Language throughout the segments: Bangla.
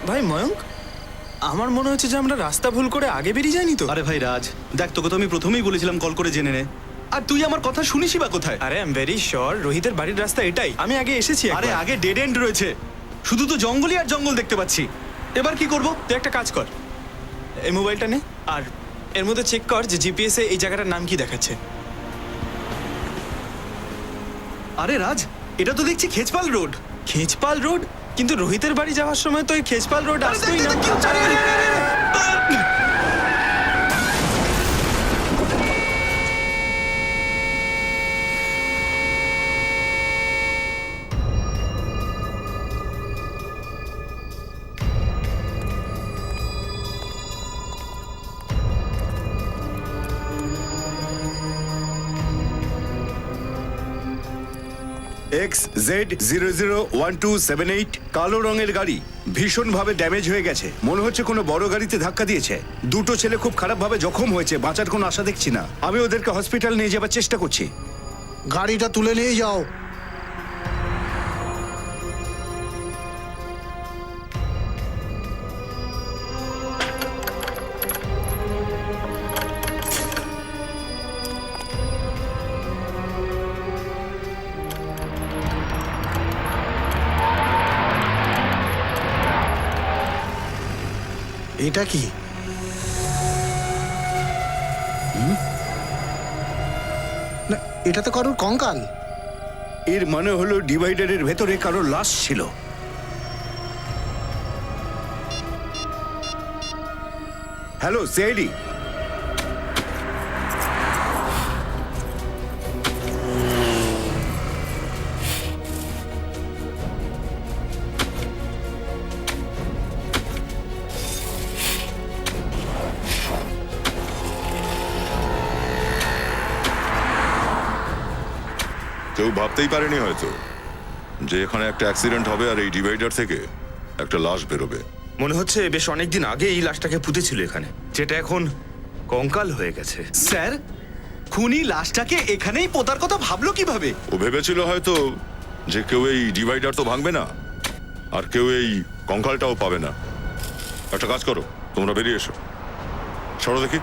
ভাই ময়ঙ্ক, আমার মনে হচ্ছে যে আমরা রাস্তা ভুল করে আগে বেরিয়ে যাইনি তো। আরে ভাই রাজ, দেখ তোকে তো আমি প্রথমেই বলেছিলাম কল করে জেনে নে। আর তুই আমার কথা শুনিসই বা কোথায়? আরে আই এম ভেরি শিওর রোহিতের বাড়ির রাস্তা এটাই, আমি আগে এসেছি আরে একবার। আগে ডেড এন্ড রয়েছে, শুধু তো জঙ্গলই আর জঙ্গল দেখতে পাচ্ছি। এবার কি করব? তুই একটা কাজ কর, এই মোবাইলটা নে আর এর মধ্যে চেক কর যে জিপিএস এ এই জায়গাটার নাম কি দেখাচ্ছে। আরে রাজ, এটা তো দেখছি খেজপাল রোড। খেজপাল রোড? কিন্তু রোহিতের বাড়ি যাওয়ার সময় তো এই খেজপাল রোড আসতোই না। XZ001278 কালো রঙের গাড়ি, ভীষণভাবে ড্যামেজ হয়ে গেছে। মনে হচ্ছে কোনো বড় গাড়িতে ধাক্কা দিয়েছে। দুটো ছেলে খুব খারাপভাবে জখম হয়েছে, বাঁচার কোনো আশা দেখছি না। আমি ওদেরকে হসপিটাল নিয়ে যাবার চেষ্টা করছি। গাড়িটা তুলে নিয়ে যাও। এটা কি? না, এটা তো কারোর কঙ্কাল। এর মানে হলো ডিভাইডারের ভেতরে কারো লাশ ছিল। হ্যালো সিআইডি, কেউ ভাবতেই পারেনি হয়তো যে এখানে একটা অ্যাক্সিডেন্ট হবে আর এই ডিভাইডার থেকে একটা লাশ বেরোবে। মনে হচ্ছে বেশ অনেকদিন আগে এই লাশটাকে পুঁতেছিল এখানে, যেটা এখন কঙ্কাল হয়ে গেছে। স্যার, খুনি লাশটাকে এখানেই পোতার কথা ভাবলো কিভাবে? ও ভেবেছিল হয়তো যে কেউ এই ডিভাইডার তো ভাঙবে না আর কেউ এই কঙ্কালটাও পাবে না। একটা কাজ করো, তোমরা বেরিয়ে এসো। সরো দেখি।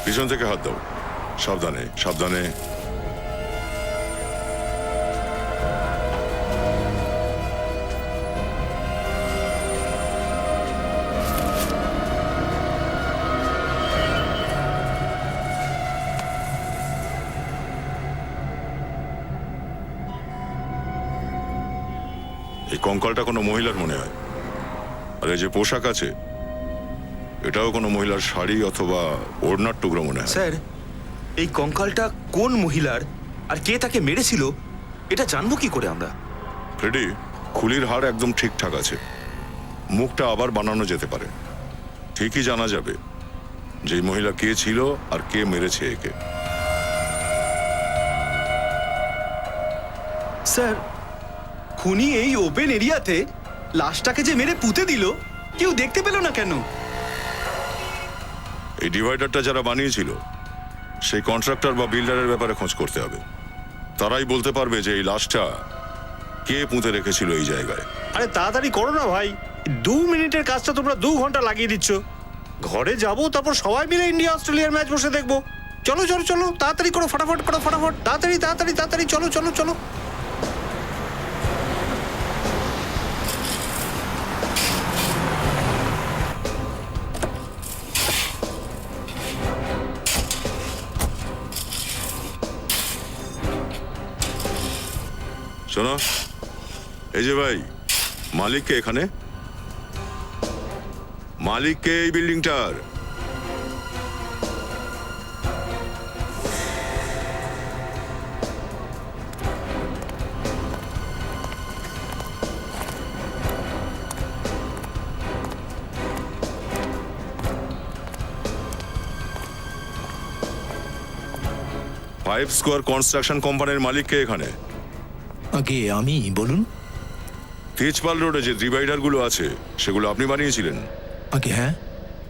পিছন থেকে হাত দাও, সাবধানে সাবধানে। এই কঙ্কালটা কোনো মহিলার মনে হয়, আর এই যে পোশাক আছে এটাও কোনো মহিলার শাড়ি অথবা ওড়নার টুকরো মনে হয়। স্যার, এই কঙ্কালটা কোন মহিলার আর কে তাকে মেরেছিল এটা জানবো কি করে আমরা? ফ্রেডি, খুলির হাড় একদম ঠিকঠাক আছে, মুখটা আবার বানানো যেতে পারে। ঠিকই জানা যাবে যে এই মহিলা কে ছিল আর কে মেরেছে একে। স্যার, খুনি এই ওপেন এরিয়াতে লাশটাকে যে মেরে পুঁতে দিল, কেউ দেখতে পেল না কেন? এই ডিভাইডারটা যারা বানিয়েছিল সেই কন্ট্রাক্টর বা বিল্ডারের ব্যাপারে খোঁজ করতে হবে। তারাই বলতে পারবে যে এই লাশটা কে পুঁতে রেখেছিল এই জায়গায়। আরে তাড়াতাড়ি করো না ভাই, 2 মিনিটের কাজটা তোমরা 2 ঘন্টা লাগিয়ে দিচ্ছ। ঘরে যাবো, তারপর সবাই মিলে ইন্ডিয়া অস্ট্রেলিয়ার ম্যাচ বসে দেখবো। চলো চলো চলো, তাড়াতাড়ি করো, ফটাফট করো, ফটাফট, তাড়াতাড়ি তাড়াতাড়ি তাড়াতাড়ি, চলো চলো চলো। শোনো, এই যে ভাই, মালিককে এখানে, মালিককে এই বিল্ডিংটার। ফাইভ স্কোয়ার কনস্ট্রাকশন কোম্পানির মালিককে এখানে। আগে আমি, বলুন। তেজপাল রোডে যে ডিভাইডার গুলো আছে সেগুলো আপনি বানিয়েছিলেন? আগে হ্যাঁ,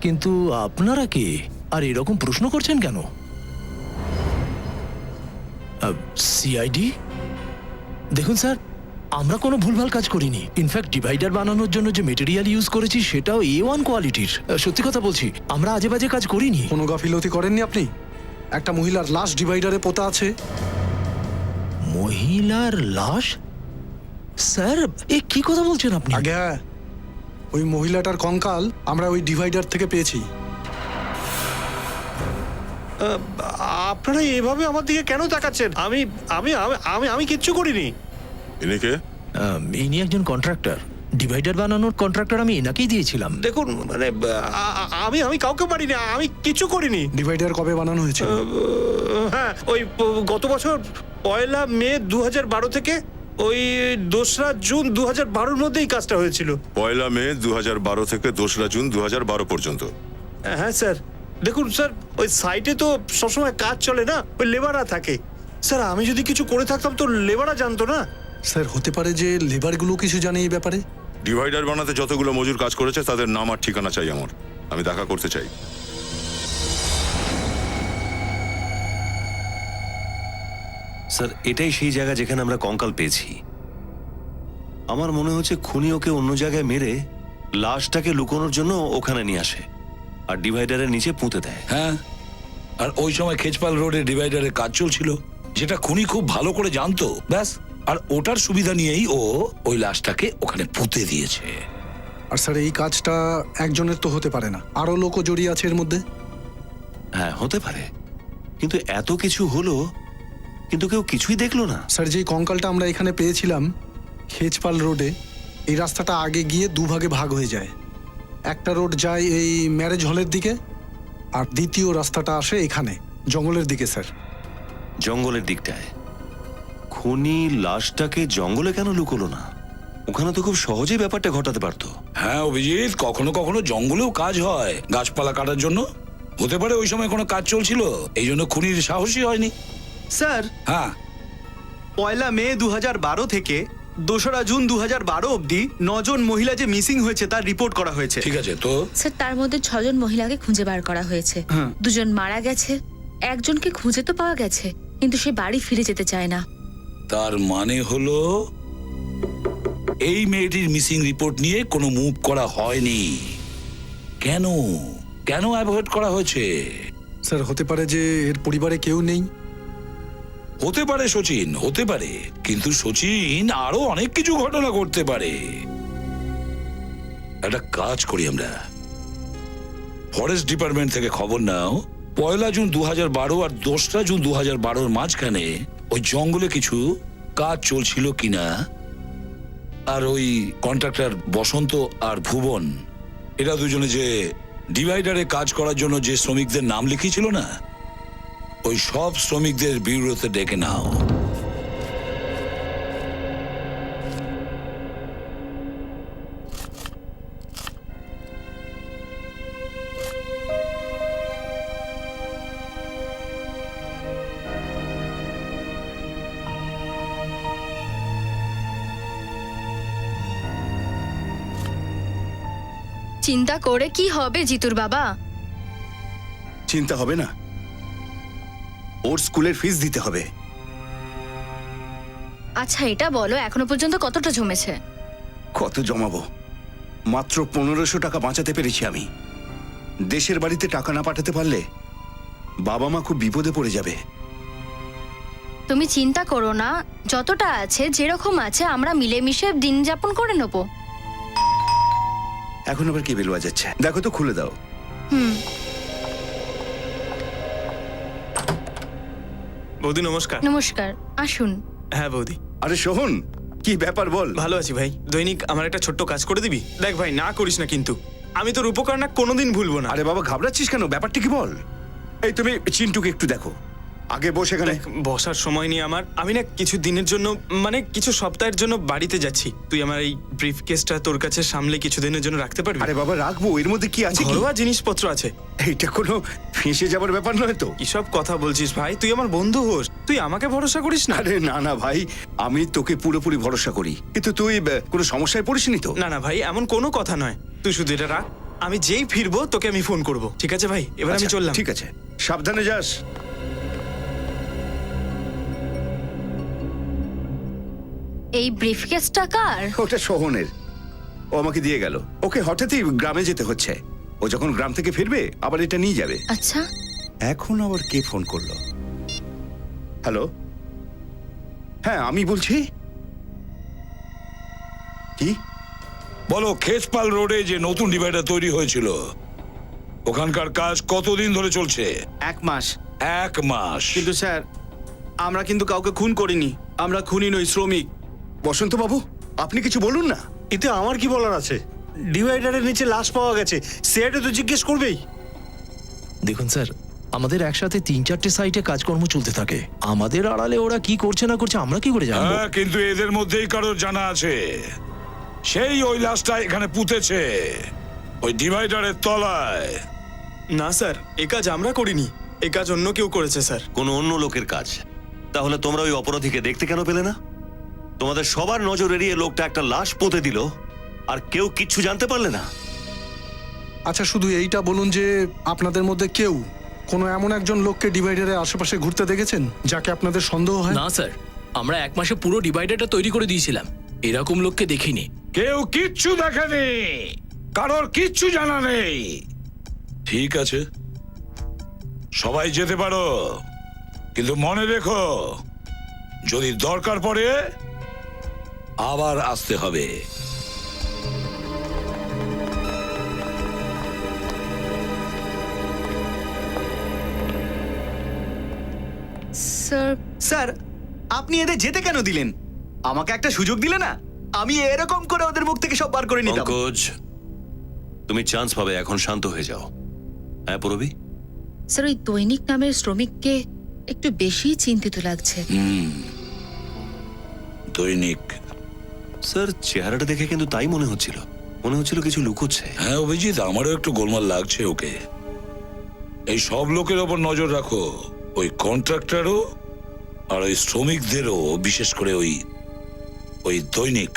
কিন্তু আপনারা কে আর এরকম প্রশ্ন করছেন কেন? সিআইডি? দেখুন স্যার, আমরা কোনো ভুলভাল কাজ করিনি। ইনফ্যাক্ট ডিভাইডার বানানোর জন্য যে মেটেরিয়াল ইউজ করেছি সেটাও A1 কোয়ালিটির। সত্যি কথা বলছি, আমরা আজে বাজে কাজ করিনি। কোনো গাফিলতি করেননি আপনি? একটা মহিলার লাশ ডিভাইডারে পোতা আছে। মহিলার লাশ? স্যার এ কি কথা বলছেন আপনি? আগে হ্যাঁ, ওই মহিলাটার কঙ্কাল আমরা ওই ডিভাইডার থেকে পেয়েছি। আপনারা এভাবে আমার দিকে কেন তাকাচ্ছেন? আমি আমি আমি আমি কিচ্ছু করিনি। ইনি কে? ইনি একজন কন্ট্রাক্টর, ডিভাইডার বানানোর কন্ট্রাক্টর। আমি এনাকেই দিয়েছিলাম। দেখুন মানে আমি আমি কাউকে পারিনি, আমি কিছু করিনি। ডিভাইডার কবে বানানো হয়েছে? হ্যাঁ, ওই গত বছর 1 মে 2012 থেকে ওই 2রা জুন 2012-র মধ্যেই কাজটা হয়েছিল। 1 মে 2012 থেকে 2রা জুন 2012 পর্যন্ত। হ্যাঁ স্যার, দেখুন স্যার, ওই সাইটে তো সবসময় কাজ চলে না, ওই লেবাররা থাকে। স্যার আমি যদি কিছু করে থাকতাম তো লেবাররা জানতো না। স্যার হতে পারে যে লেবারগুলো কিছু জানে এই ব্যাপারে। ডিভাইডার বানাতে যতগুলো মজুর কাজ করেছে তাদের নাম আর ঠিকানা চাই আমার। আমি দেখা করতে চাই। স্যার এটাই সেই জায়গা যেখানে আমরা কঙ্কাল পেয়েছি। আমার মনে হচ্ছে খুনি ওকে অন্য জায়গায় মেরে লাশটাকে লুকোনোর জন্য ওখানে নিয়ে আসে আর ডিভাইডারের নিচে পুঁতে দেয়। হ্যাঁ, আর ওই সময় খেজপাল রোডে ডিভাইডারে কাজ চলছিল, যেটা খুনি খুব ভালো করে জানতো। ব্যাস, আর ওটার সুবিধা নিয়েই ও ওই লাশটাকে ওখানে পুঁতে দিয়েছে। আর স্যার এই কাজটা একজনের তো হতে পারে না, আরো লোকও জড়িয়ে আছে এর মধ্যে। হ্যাঁ হতে পারে, কিন্তু এত কিছু হলো কিন্তু কেউ কিছুই দেখলো না। স্যার যেই কঙ্কালটা আমরা এখানে পেয়েছিলাম খেজপাল রোডে, এই রাস্তাটা আগে গিয়ে দুভাগে ভাগ হয়ে যায়। একটা রোড যায় এই ম্যারেজ হলের দিকে, আর দ্বিতীয় রাস্তাটা আসে এখানে জঙ্গলের দিকে। স্যার জঙ্গলের দিকটায় খুনি লাশটাকে জঙ্গলে কেন লুকোলো না? ওখানে তো খুব সহজেই ব্যাপারটা ঘটাতে পারতো। হ্যাঁ অভিজিৎ, কখনো কখনো জঙ্গলেও কাজ হয় গাছপালা কাটার জন্য। হতে পারে ওই সময় কোনো কাজ চলছিল, এই জন্য খুনির সাহসী হয়নি। স্যার হ্যাঁ, 1 মে 2012 থেকে 2রা জুন 2012 অবধি 9 জন মহিলা যে মিসিং হয়েছে তার রিপোর্ট করা হয়েছে। ঠিক আছে তো। স্যার তার মধ্যে 6 জন মহিলাকে খুঁজে বার করা হয়েছে। 2 জন মারা গেছে, একজনকে খুঁজে তো পাওয়া গেছে কিন্তু সে বাড়ি ফিরে যেতে চায় না। তার মানে হলো এই মেয়েটির মিসিং রিপোর্ট নিয়ে কোনো মুভ করা হয়নি। কেন কেন অ্যাভয়েড করা হয়েছে? স্যার হতে পারে যে এর পরিবারে কেউ নেই। হতে পারে সচিন, হতে পারে, কিন্তু সচিন আরো অনেক কিছু ঘটনা করতে পারে। একটা কাজ করি আমরা, ফরেস্ট ডিপার্টমেন্ট থেকে খবর নাও 1 জুন 2012 আর 2রা জুন 2012-র মাঝখানে ওই জঙ্গলে কিছু কাজ চলছিল কিনা। আর ওই কন্ট্রাক্টর বসন্ত আর ভুবন, এরা দুজনে যে ডিভাইডারে কাজ করার জন্য যে শ্রমিকদের নাম লিখিয়েছিল না, ওই সব শ্রমিকদের ব্যুরোতে ডেকে নাও। চিন্তা করে কি হবে জিতুর বাবা? চিন্তা হবে না, ওর স্কুলের ফিস দিতে হবে। আচ্ছা এটা বলো এখনো পর্যন্ত কতটা জমেছে? কত জমাবো? মাত্র 1500 টাকা বাঁচাতে পেরেছি আমি। দেশের বাড়িতে টাকা না পাঠাতে পারলে বাবা মা খুব বিপদে পড়ে যাবে। তুমি চিন্তা করো না, যতটা আছে যেরকম আছে আমরা মিলেমিশে দিন যাপন করে নেবো। এখন আবার কে বেল বাজাচ্ছে? দেখো তো, খুলে দাও। বৌদি নমস্কার। নমস্কার, আসুন। হ্যাঁ বৌদি। আরে সোহন, কি ব্যাপার বল? ভালো আছি ভাই। দৈনিক আমার একটা ছোট্ট কাজ করে দিবি? দেখ ভাই, না করিস না কিন্তু, আমি তোর উপকার না কোনোদিন ভুলবো না। আরে বাবা ঘাবড়াচ্ছিস কেন? ব্যাপারটা কি বল? এই তুমি চিন্টুকে একটু দেখো, আগে বসে এখানে। দেখ, বসার সময় নেই আমার। আমি না কিছু দিনের জন্য, মানে কিছু সপ্তাহের জন্য বাড়িতে যাচ্ছি। তুই আমার এই ব্রিফ কেসটা তোর কাছে সামলে কিছু দিনের জন্য রাখতে পারবি? আরে বাবা, রাখবো। এর মধ্যে কি আছে? কি ঘরোয়া জিনিসপত্র আছে। এইটা কোনো ফেঁসে যাবার ব্যাপার নয় তো? কিসব কথা বলছিস ভাই? তুই আমার বন্ধু হোস, তুই আমাকে ভরসা করিস না? আরে না না ভাই, আমি তোকে পুরোপুরি ভরসা করি, কিন্তু তুই কোনো সমস্যায় পড়িসনি তো? না না ভাই, এমন কোনো কথা নয়। তুই শুধু এটা রাখ, আমি যেই ফিরবো তোকে আমি ফোন করব। ঠিক আছে ভাই, এবার আমি আচ্ছা, চললাম। ঠিক আছে, সাবধানে যাস। এই ব্রিফকেসটা কার? ওটা সোহনের, ও আমাকে দিয়ে গেল। ওকে হঠাৎই গ্রামে যেতে হচ্ছে। ও যখন গ্রাম থেকে ফিরবে আবার এটা নিয়ে যাবে। আচ্ছা, এখন আবার কে ফোন করলো? হ্যালো, হ্যাঁ আমি বলছি। কি? বলো, খেচপাল রোডে যে নতুন ডিভাইডার তৈরি হয়েছিল ওখানকার কাজ কতদিন ধরে চলছে? 1 মাস। 1 মাস? কিন্তু স্যার, আমরা কিন্তু কাউকে খুন করিনি। আমরা খুনি নই, শ্রমিক। বসন্ত বাবু, আপনি কিছু বলুন না। এতে আমার কি বলার আছে? ডিভাইডারের নিচে লাশ পাওয়া গেছে, সিআইডি তো জিজ্ঞেস করবেই। দেখুন স্যার, আমাদের একসাথে 3-4টে সাইটে কাজকর্ম চলতে থাকে। আমাদের আড়ালে ওরা কি করছে না করছে আমরা কি করে জানবো? হ্যাঁ, কিন্তু এদের মধ্যেই কারোর জানা আছে, সেই ওই লাশটা এখানে পুঁতেছে ওই ডিভাইডারের তলায়। না স্যার, এ কাজ আমরা করিনি, এ কাজ অন্য কেউ করেছে স্যার। কোনো অন্য লোকের কাজ? তাহলে তোমরা ওই অপরাধীকে দেখতে কেন পেলে না? তোমাদের সবার নজর এড়িয়ে লোকটা একটা লাশ পুঁতে দিল, আর কেউ কিচ্ছু জানতে পারলে না? আচ্ছা, শুধু এইটা বলুন যে আপনাদের মধ্যে কেউ কোনো এমন একজন লোককে ডিভাইডারের আশেপাশে ঘুরতে দেখেছেন যাকে আপনাদের সন্দেহ হয়? না স্যার, আমরা 1 মাসে পুরো ডিভাইডারটা তৈরি করে দিয়েছিলাম। এরকম লোককে দেখিনি। কেউ কিচ্ছু দেখেনি, কারোর কিচ্ছু জানা নেই। ঠিক আছে, সবাই যেতে পারো, কিন্তু মনে রেখো, যদি দরকার পড়ে আবার আসতে হবে। স্যার। স্যার, আপনি এদের যেতে কেন দিলেন? আমাকে একটা সুযোগ দিলে না, আমি এরকম করে ওদের মুখ থেকে সব বার করে নিতাম। পঙ্কজ, তুমি চান্স পাবে, এখন শান্ত হয়ে যাও। হ্যাঁ পূরবী? স্যার, ওই দৈনিক নামের শ্রমিককে একটু বেশি চিন্তিত লাগছে। দৈনিক? স্যার, চেহারাটা দেখে কিন্তু তাই মনে হচ্ছিল কিছু লুকোচ্ছে। হ্যাঁ অভিজিৎ, আমারও একটু গোলমাল লাগছে ওকে। এই সব লোকের ওপর নজর রাখো, ওই কন্ট্রাক্টরও আর ওই শ্রমিকদেরও, বিশেষ করে ওই দৈনিক।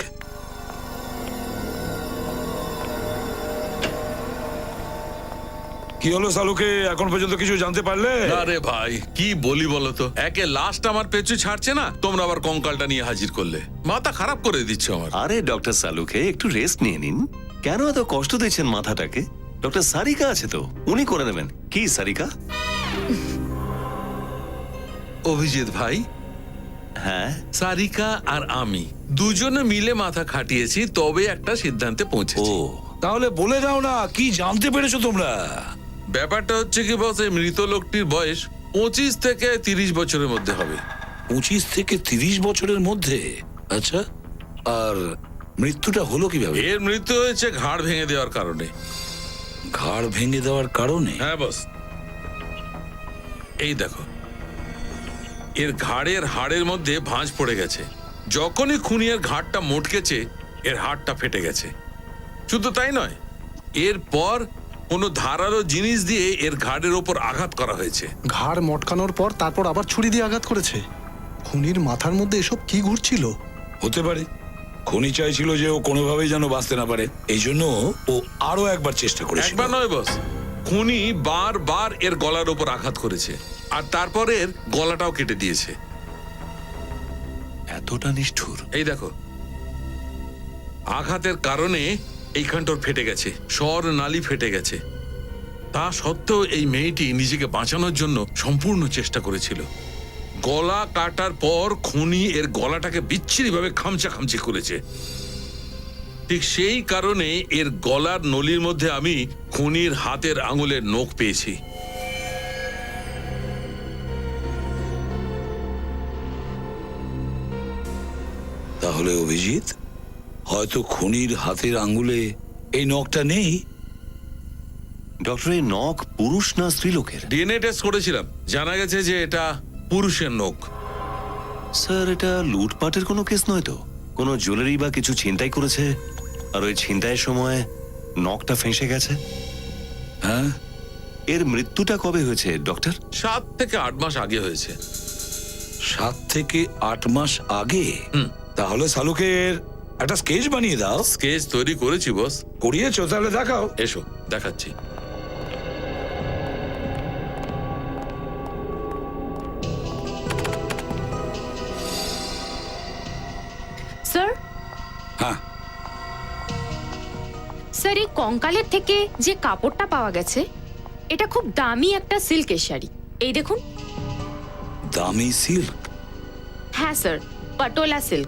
কি হলো সালুকে, এখন পর্যন্ত কিছু জানতে পারলে? আরে ভাই, কি বলি বলো তো, একে লাস্ট আমার পেছু ছাড়ছে না, তোমরা আবার কঙ্কালটা নিয়ে হাজির করলে। মাথা খারাপ করে দিচ্ছ আমার। আরে ডক্টর সালুকে একটু রেস্ট নিয়ে নিন। কেন এত কষ্ট দিচ্ছেন মাথাটাকে? ডক্টর সারিকা আছে তো, উনি করে নেবেন। কি সারিকা? অভিজিৎ ভাই, হ্যাঁ, সারিকা আর আমি দুজনে মিলে মাথা খাটিয়েছি, তবে একটা সিদ্ধান্তে ও পৌঁছেছি। তাহলে বলে দাও না, কি জানতে পেরেছো তোমরা? ব্যাপারটা হচ্ছে কি বস, এই মৃত লোকটির বয়স 25 থেকে 30 বছরের মধ্যে হবে। 25 থেকে 30 বছরের মধ্যে? আচ্ছা, আর মৃত্যুটা হলো কিভাবে? এর মৃত্যু হয়েছে ঘাড় ভেঙে দেওয়ার কারণে। ঘাড় ভেঙে দেওয়ার কারণে? হ্যাঁ বস, এই দেখো, এর ঘাড়ের হাড়ের মধ্যে ভাঁজ পড়ে গেছে। যখনই খুনির ঘাড়টা মটকেছে, এর হাড়টা ফেটে গেছে। শুধু তাই নয়, এরপর কোনো ধারালো জিনিস দিয়ে এর ঘাড়ের ওপর আঘাত করা হয়েছে। ঘাড় মটকানোর পর তারপর আবার ছুরি দিয়ে আঘাত করেছে? খুনির মাথার মধ্যে এসব কি ঘুরছিল? হতে পারে খুনি চাইছিল যে ও কোনোভাবেই যেন বাঁচতে না পারে, এই জন্য ও আরো একবার চেষ্টা করেছিল। একবার নয় বস, খুনি বারবার এর গলার ওপর আঘাত করেছে, আর তারপর এর গলাটাও কেটে দিয়েছে। এতটা নিষ্ঠুর? এই দেখো, আঘাতের কারণে এইখানটার ফেটে গেছে, স্বর নালী ফেটে গেছে। তা সত্ত্বেও এই মেয়েটি নিজেকে বাঁচানোর জন্য সম্পূর্ণ চেষ্টা করেছিল। গলা কাটার পর খুনি এর গলাটাকে বিচ্ছিরিভাবে খামচি করেছে। ঠিক সেই কারণে এর গলার নলির মধ্যে আমি খুনির হাতের আঙুলের নখ পেয়েছি। তাহলে অভিজিৎ, হয়তো খুনির হাতের আঙ্গুলে এই নখটা নেই। ডক্টর, এই নখ পুরুষ না স্ত্রী লোকের? ডিএনএ টেস্ট করেছিলাম, জানা গেছে যে এটা পুরুষের নখ। স্যার এটা লুটপাটের কোনো কেস নয় তো? কোনো জুয়েলারি বা কিছু ছিনতাই করেছে আর ওই ছিনতাইয়ের সময় নখটা ফেঁসে গেছে? হ্যাঁ, এর মৃত্যুটা কবে হয়েছে ডক্টর? 7 থেকে 8 মাস আগে হয়েছে। 7 থেকে 8 মাস আগে? তাহলে শালুকের একটা স্কেচ বানিয়ে দাও। স্কেচ তৈরি করেছি বস। করিয়েছো? তাহলে দেখাও। এসো দেখাচ্ছি। স্যার, হ্যাঁ, স্যার এই কঙ্কালের থেকে যে কাপড়টা পাওয়া গেছে এটা খুব দামি একটা সিল্কের শাড়ি। এই দেখুন। দামি সিল্ক? হ্যাঁ স্যার, পাটোলা সিল্ক।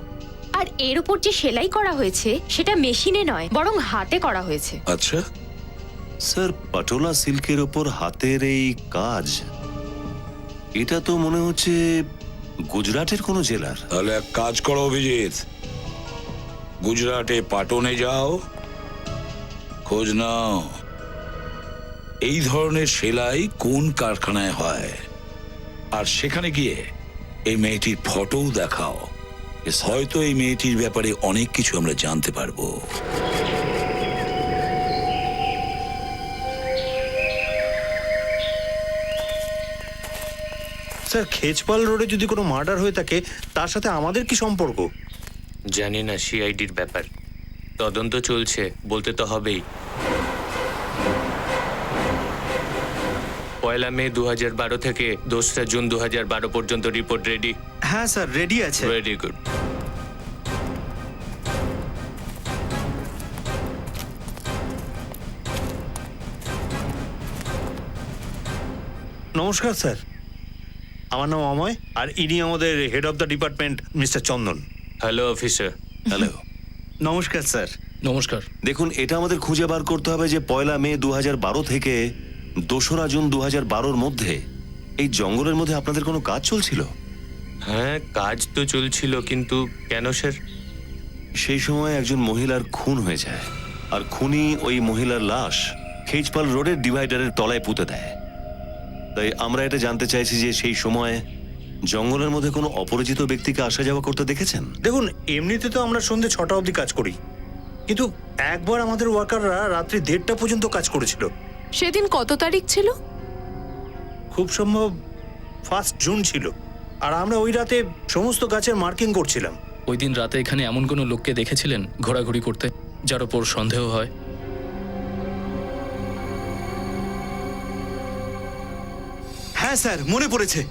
আর এর উপর যে সেলাই করা হয়েছে সেটা মেশিনে নয় বরং হাতে করা হয়েছে। আচ্ছা, স্যার পাটোলা সিল্কের ওপর হাতের এই কাজ, এটা তো মনে হচ্ছে গুজরাটের কোনো জেলার। তাহলে এক কাজ করো অভিজিৎ, গুজরাটে পাটনে যাও, খোঁজ নাও এই ধরনের সেলাই কোন কারখানায় হয়, আর সেখানে গিয়ে এই মেয়েটির ফটোও দেখাও। হয়তো এই মেয়েটির ব্যাপারে অনেক কিছু আমরা জানতে পারবো। স্যার খেজপাল রোডে যদি কোনো মার্ডার হয়ে থাকে তার সাথে আমাদের কি সম্পর্ক? জানি না, সিআইডির ব্যাপার, তদন্ত চলছে, বলতে তো হবেই। 1 মে 2012 থেকে 2 জুন 2012 পর্যন্ত রিপোর্ট রেডি? হ্যাঁ স্যার, রেডি আছে। Very good. নমস্কার স্যার, আমার নাম অময় আর ইনি আমাদের head of the department mister Chandan. Hello officer. Hello, নমস্কার স্যার। নমস্কার। দেখুন এটা আমাদের খুঁজে বার করতে হবে যে 1 মে 2012 থেকে 2 জুন 2012-র মধ্যে এই জঙ্গলের মধ্যে আপনাদের কোনো কাজ চলছিল? হ্যাঁ, কাজ তো চলছিল, কিন্তু কেন স্যার? সেই সময় একজন মহিলার খুন হয়ে যায় আর খুনি ওই মহিলার লাশ খেজপাল রোডের ডিভাইডারের তলায় পুঁতে দেয়। তাই আমরা এটা জানতে চাইছি যে সেই সময় জঙ্গলের মধ্যে কোনো অপরিচিত ব্যক্তিকে আসা যাওয়া করতে দেখেছেন? দেখুন, এমনিতে তো আমরা সন্ধ্যে 6টা অবধি কাজ করি, কিন্তু একবার আমাদের ওয়ার্কাররা রাত্রি 1:30 পর্যন্ত কাজ করেছিল। সেদিন কত তারিখ ছিল? খুব সম্ভব 1 জুন ছিল। আর আমরা ওই রাতে সমস্ত গাছের মার্কিং করছিলাম। ওই দিন রাতে এখানে এমন কোনো লোককে দেখেছিলেন ঘোরাঘুরি করতে যার ওপর সন্দেহ হয়? হ্যাঁ স্যার, মনে পড়েছে।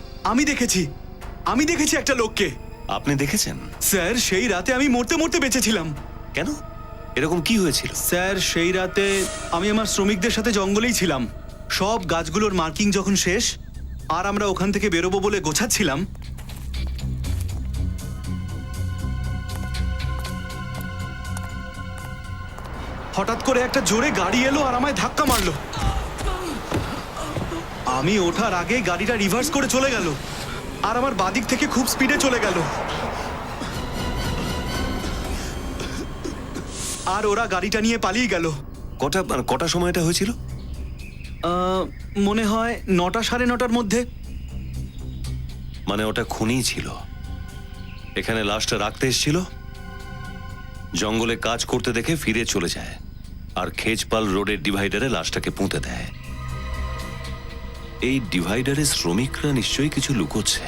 আমি দেখেছি একটা লোককে। আপনি দেখেছেন? স্যার সেই রাতে আমি মরতে মরতে বেঁচেছিলাম। কেন, এরকম কি হয়েছিল? স্যার সেই রাতে আমি আমার শ্রমিকদের সাথে জঙ্গলেই ছিলাম। সব গাছগুলোর মার্কিং যখন শেষ আর আমরা ওখান থেকে বেরোবো বলে গোছাচ্ছিলাম, হঠাৎ করে একটা জোরে গাড়ি এলো আর আমায় ধাক্কা মারলো। আমি ওঠার আগে গাড়িটা রিভার্স করে চলে গেল আর আমার বাদিক থেকে খুব স্পিডে চলে গেল। আর ওরা গাড়িটা নিয়ে পালিয়ে গেল। কটা সময় এটা হয়েছিল? মনে হয় 9টা, 9:30টার মধ্যে। মানে ওটা খুনি ছিল, এখানে লাশটা রাখতে এসেছিল, জঙ্গলে কাজ করতে দেখে ফিরে চলে যায় আর খেজপাল রোডের ডিভাইডারে লাশটাকে পুঁতে দেয়। এই ডিভাইডারে শ্রমিকরা নিশ্চয়ই কিছু লুকোচ্ছে।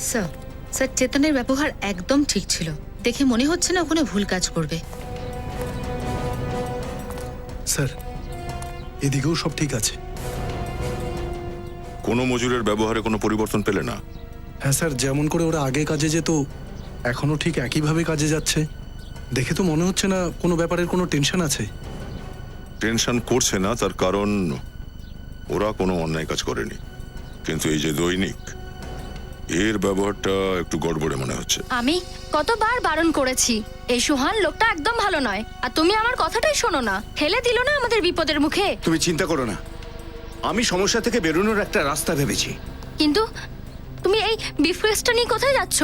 স্যার, স্যার চেতনের ব্যবহার একদম ঠিক ছিল। দেখে মনে হচ্ছে না ওখানে ভুল কাজ করবে। স্যার এদিকেও সব ঠিক আছে। কোনো মজুরের ব্যবহারে কোনো পরিবর্তন পেলে না? হ্যাঁ স্যার, যেমন করে ওরা আগে কাজে যেত এখনো ঠিক একইভাবে কাজে যাচ্ছে। দেখে তো মনে হচ্ছে না কোনো ব্যাপারের কোনো টেনশন আছে। টেনশন করছে না তার কারণ ওরা কোনো অন্যায় কাজ করেনি, কিন্তু এই যে দৈনিক, এর ব্যবহারটা একটু গড়বড়ে মনে হচ্ছে। আমি কতবার বারণ করেছি, এই সুহান লোকটা একদম ভালো নয়, আর তুমি আমার কথাটাই শোনো না, ঠেলে দিল না আমাদের বিপদের মুখে। তুমি চিন্তা করো না, আমি সমস্যা থেকে বেরোনোর একটা রাস্তা ভেবেছি। কিন্তু তুমি এই বিফকেসটা নিয়ে কোথায় যাচ্ছ?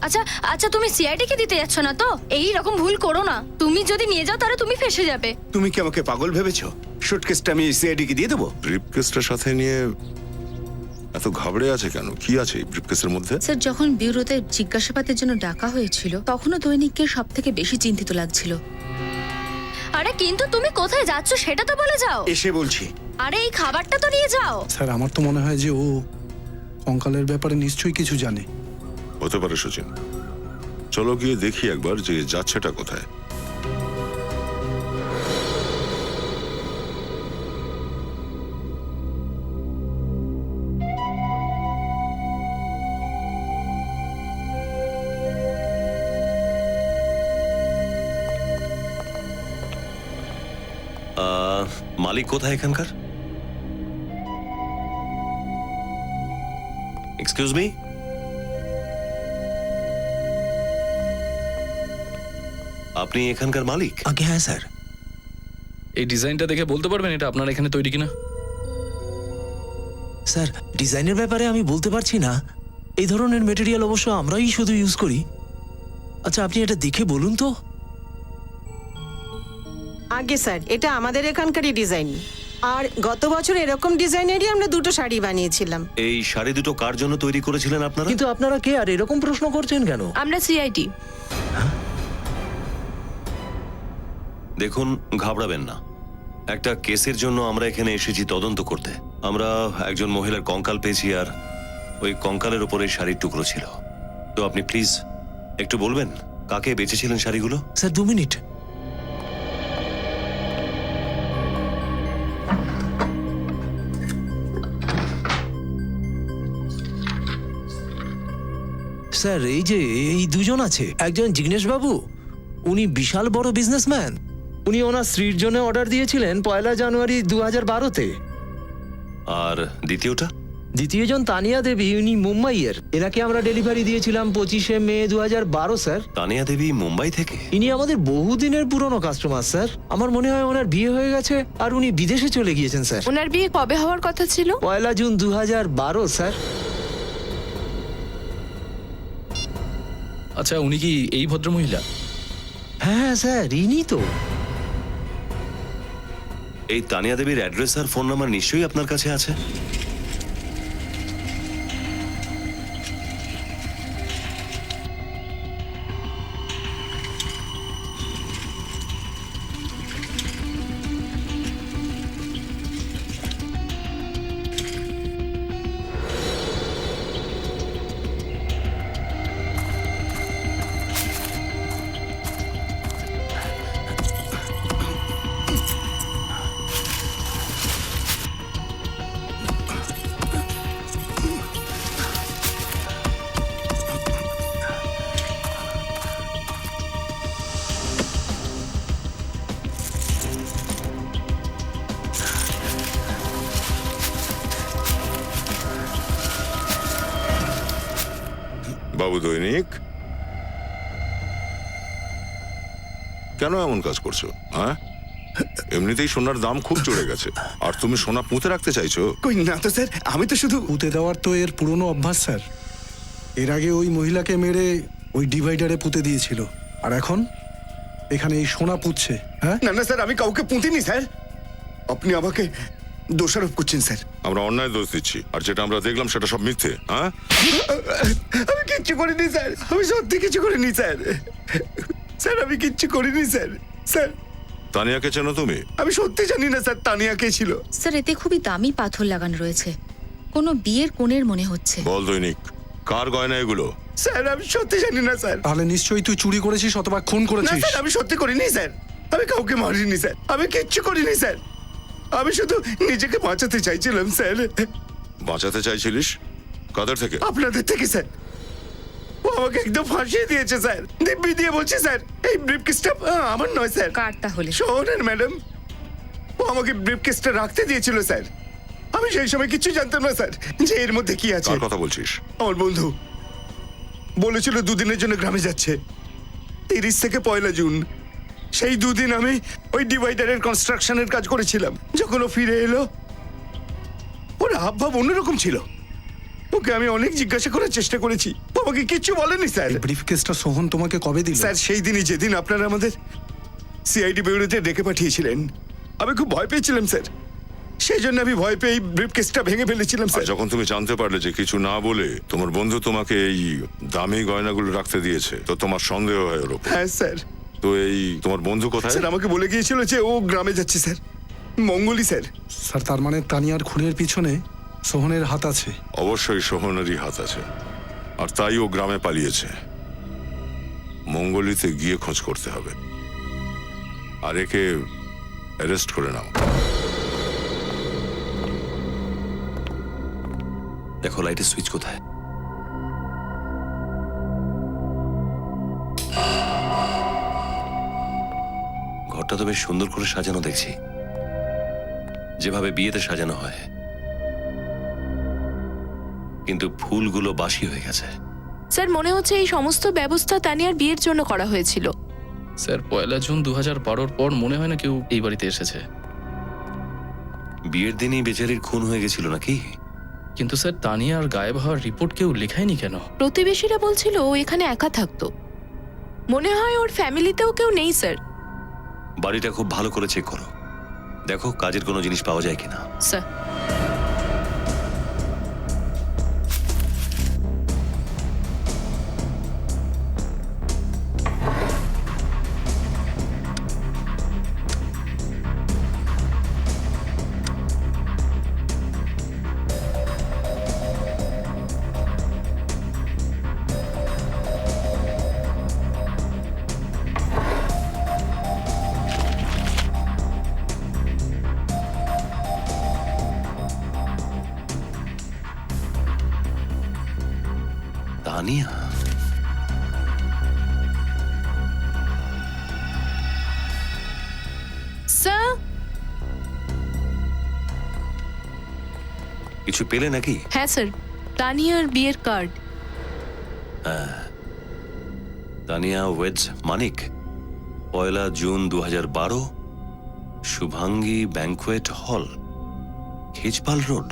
আচ্ছা আচ্ছা, তুমি সিআইডি কে দিতে যাচ্ছ না তো? এই রকম ভুল করো না, তুমি যদি নিয়ে যাও তাহলে তুমি ফেসে যাবে। তুমি কি আমাকে পাগল ভেবেছো? শুটকেসটা আমি সিআইডি কে দিয়ে দেবো? ব্রিফকেসটার সাথে নিয়ে এত ঘাবড়ে আছে কেন? কি আছে ব্রিফকেসের মধ্যে? স্যার, যখন ব্যুরোতে জিজ্ঞাসাবাদের জন্য ডাকা হয়েছিল তখনও দৈনিককে সব থেকে বেশি চিন্তিত লাগছিল। আরে কিন্তু তুমি কোথায় যাচ্ছ সেটা তো বলে যাও। এসে বলছি। আরে এই খাবারটা তো নিয়ে যাও। স্যার, আমার তো মনে হয় যে ও কঙ্কালের ব্যাপারে নিশ্চয়ই কিছু জানে। হতে পারে সচিন, চলো গিয়ে দেখি একবার যে যাচ্ছেটা কোথায়। মালিক কোথায় এখানকার? এক্সকিউজ মি, আপনি এখানকার মালিক? আগে হ্যাঁ স্যার। এই ডিজাইনটা দেখে বলতে পারবেন এটা আপনার এখানে তৈরি কিনা? স্যার, ডিজাইনের ব্যাপারে আমি বলতে পারছি না, এই ধরনের মেটেরিয়াল অবশ্য আমরাই শুধু ইউজ করি। আচ্ছা, আপনি এটা দেখে বলুন তো। আগে স্যার, এটা আমাদের এখানকারই ডিজাইন, আর গত বছর এরকম ডিজাইনেরই আমরা দুটো শাড়ি বানিয়েছিলাম। এই শাড়ি দুটো কার জন্য তৈরি করেছিলেন আপনারা? কিন্তু আপনারা কে আর এরকম প্রশ্ন করছেন কেন? আমরা সিআইডি। দেখুন, ঘাবড়াবেন না, একটা কেসের জন্য আমরা এখানে এসেছি তদন্ত করতে। আমরা একজন মহিলার কঙ্কাল পেয়েছি, আর ওই কঙ্কালের উপরে শাড়ির টুকরো ছিল। তো আপনি প্লিজ একটু বলবেন কাকে বেঁচেছিলেন শাড়িগুলো? Sir 2 minute. স্যার, এই যে এই দুজন আছে, একজন জিগ্নেশ বাবু, উনি বিশাল বড় বিজনেসম্যান। উনি ওনার স্ত্রীর জন্য অর্ডার দিয়েছিলেন 1 জানুয়ারি 2012-তে। আর দ্বিতীয়টা? দ্বিতীয়জন তানিয়া দেবী, উনি মুম্বাইয়ের। এনাকে আমরা ডেলিভারি দিয়েছিলাম 25 মে 2012 স্যার। তানিয়া দেবী মুম্বাই থেকে? ইনি আমাদের বহুদিনের পুরনো কাস্টমার স্যার। আমার মনে হয় ওনার বিয়ে হয়ে গেছে আর উনি বিদেশে চলে গিয়েছেন স্যার। ওনার বিয়ে কবে হওয়ার কথা ছিল? 1 জুন 2012 স্যার। আচ্ছা, উনি কি এই ভদ্রমহিলা? হ্যাঁ স্যার, ইনি তো। এই তানিয়া দেবীর অ্যাড্রেস আর ফোন নাম্বার নিশ্চয়ই আপনার কাছে আছে। বাবু দৈনিক, কেন এমন কাজ করছো? হ্যাঁ, এমনিতেই সোনার দাম খুব চড়ে গেছে, আর তুমি সোনা পুঁতে রাখতে চাইছো? কই না তো স্যার, আমি তো শুধু পুঁতে দেওয়ার তো এর পুরনো অভ্যাস স্যার। এর আগে ওই মহিলাকে মেরে ওই ডিভাইডারে পুঁতে দিয়েছিল, আর এখন এখানে এই সোনা পুঁতছে। হ্যাঁ না না স্যার, আমি কাউকে পুঁতিনি স্যার, আপনি আমাকে দোষারোপ করছেন স্যার। আমরা অন্যায় দোষ দিচ্ছি, আর যেটা আমরা দেখলাম সেটা সব মিথ্যে। হ্যাঁ, আমি কিচ্ছু করিনি স্যার, আমি সত্যি কিছু করিনি স্যার। স্যার আমি কিচ্ছু করিনি স্যার। স্যার, তানিয়াকে চেনো তুমি? আমি সত্যি জানি না স্যার তানিয়া কে ছিল। স্যার, এতে খুবই দামি পাথর লাগানো রয়েছে, কোনো বিয়ের কোণের মনে হচ্ছে। বল দৈনিক, কার গয়না এগুলো? স্যার আমি সত্যি জানি না স্যার। তাহলে নিশ্চয়ই তুই চুরি করেছিস অথবা খুন না করেছিস। স্যার, আমি সত্যি করিনি স্যার, আমি কাউকে মারিনি স্যার, আমি কিচ্ছু করিনি স্যার, আমি শুধু নিজেকে বাঁচাতে চাইছিলাম স্যার। বাঁচাতে চাইছিলিস কাদের থেকে? আপনাদের থেকে স্যার। ও আমাকে একদম ফাঁসিয়ে দিয়েছে স্যার, দিব্যি দিয়ে বলছে স্যার এই ব্রিফকেসটা আমার নয় স্যার। কার তাহলে? শোনেন ম্যাডাম, ও আমাকে ব্রিফকেসটা রাখতে দিয়েছিল স্যার। আমি সেই সময় কিছু জানতাম না স্যার যে এর মধ্যে কি আছে। কার কথা বলছিস? আমার বন্ধু বলেছিল দুদিনের জন্য গ্রামে যাচ্ছে, 30 থেকে 1 জুন। সেই দুদিন আমি ওই ডিভাইডারের কনস্ট্রাকশনের কাজ করেছিলাম। যখন ও ফিরে এলো, ওর হাবভাব অন্যরকম ছিল। ওকে আমি অনেক জিজ্ঞাসা করার চেষ্টা করেছি, ও আমাকে কিচ্ছু বলেনি স্যার। ব্রিফকেসটা সোহন তোমাকে কবে দিল? স্যার সেই দিনই যেদিন আপনারা আমাদের সিআইডি ব্যুরোতে ডেকে পাঠিয়েছিলেন। আমি খুব ভয় পেয়েছিলাম স্যার, সেই জন্য আমি ভয় পেয়ে ব্রিফকেসটা ভেঙে ফেলেছিলাম আর স্যার। যখন তুমি জানতে পারলে যে কিছু না বলে তোমার বন্ধু তোমাকে এই দামি গয়নাগুলো রাখতে দিয়েছে, তো তোমার সন্দেহ হয় ওর উপর। হ্যাঁ স্যার। তো এই তোমার বন্ধু কোথায়? স্যার আমাকে বলে গিয়েছিল যে ও গ্রামে যাচ্ছে স্যার, মঙ্গলি স্যার। স্যার তার মানে তানিয়ার খুনের পিছনে সোহনের হাত আছে? অবশ্যই সোহনেরই হাত আছে, আর তাই ও গ্রামে পালিয়েছে। মঙ্গলিতে গিয়ে খোঁজ করতে হবে, আর একে অ্যারেস্ট করে নাও। দেখো লাইটের সুইচ কোথায়? ঘরটা তো বেশ সুন্দর করে সাজানো দেখছি, যেভাবে বিয়েতে সাজানো হয়, কিন্তু ফুলগুলো বাসি হয়ে গেছে। স্যার মনে হচ্ছে এই সমস্ত ব্যবস্থা তানিয়ার বিয়ের জন্য করা হয়েছিল। স্যার 1 জুন 2012 পর মনে হয় না কেউ এই বাড়িতে এসেছে। বিয়ের দিনই বেচারির খুন হয়ে গেছিল নাকি? কিন্তু স্যার তানিয়ার গায়েব হওয়ার রিপোর্ট কেউ লেখায়নি কেন? প্রতিবেশীরা বলছিল ও এখানে একা থাকতো। মনে হয় ওর ফ্যামিলিতেও কেউ নেই স্যার। বাড়িটা খুব ভালো করে চেক করো, দেখো কাজের কোনো জিনিস পাওয়া যায় কিনা। স্যার তানিয়া? স্যার কিছু পেলে নাকি? হ্যাঁ স্যার, তানিয়ার বিয়ের card. Tania weds Manik, 1 June 2012, Shubhangi banquet hall, Khejpal road.